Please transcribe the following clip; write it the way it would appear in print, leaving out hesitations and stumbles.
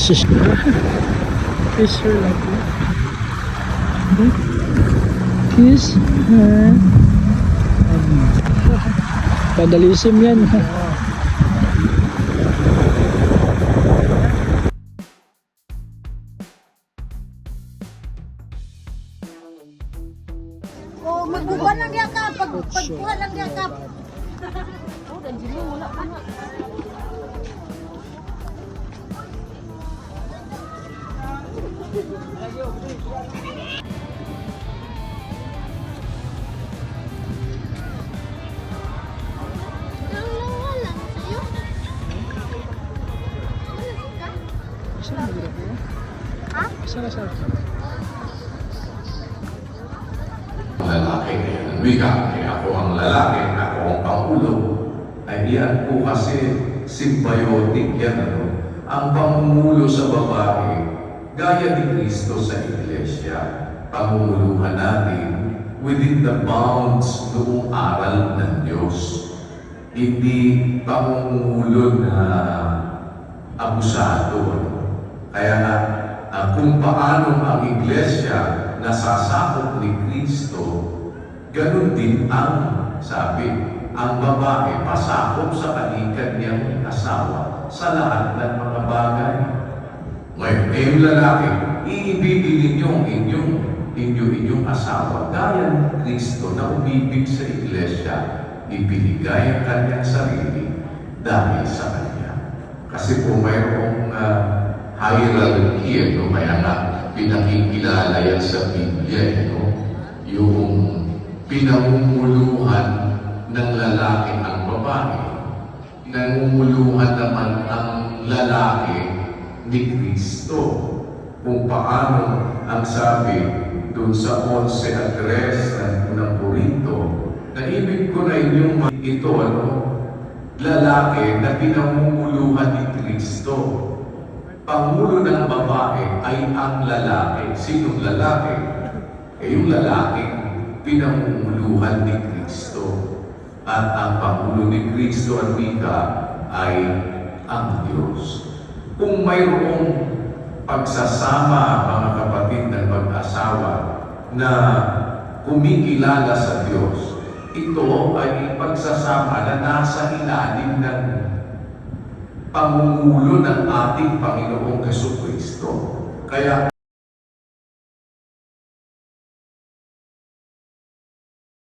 Sis. Kiss her like that. Kiss her. Padalisim yan. Oh, magkuha lang diya ka. Pagkuha lang diya ka. Oh, ganyan mo. Wala pa nga. Saan mo ko? Ha? Saan ka? Lalaki ang wika, kaya ako ang lalaki, ako ang pangulo. Ay yan po kasi symbiotic yan. Ang pamumulo sa babae, gaya ni Kristo sa Iglesia, pamumuluhan natin within the bounds noong aral ng Diyos. Hindi pamumulo na abusado. Kaya nga, kung paano ang Iglesia nasasakop ni Kristo, ganun din ang sabi, ang babae pasakop sa kanya-kanyang asawa sa lahat ng mga bagay. Ngayon, yung lalaki, iibigin ninyo ang inyong asawa gaya ni Kristo na umibig sa Iglesia, ibinigay ang kanyang sarili dahil sa kanya. Kasi po mayroong hierarchy, kaya nga pinakikilala yan sa Biblia, yung pinamumuluhan ng lalaki ang babae, nangumuluhan naman ang lalaki ni Kristo. Kung paano ang sabi doon sa 11 address ng Corinto, na ibig ko na inyong ito, lalaki na pinamumuluhan ni Kristo. Pangulo ng babae ay ang lalaki. Sinong lalaki? Yung lalaki pinamumuluhan ni Kristo. At ang pangulo ni Kristo at wika ay ang Diyos. Kung mayroong pagsasama, mga kapatid ng mag-asawa, na kumikilala sa Diyos, ito ay pagsasama na nasa ilalim ng pamumulo ng ating Panginoong Jesucristo. Kaya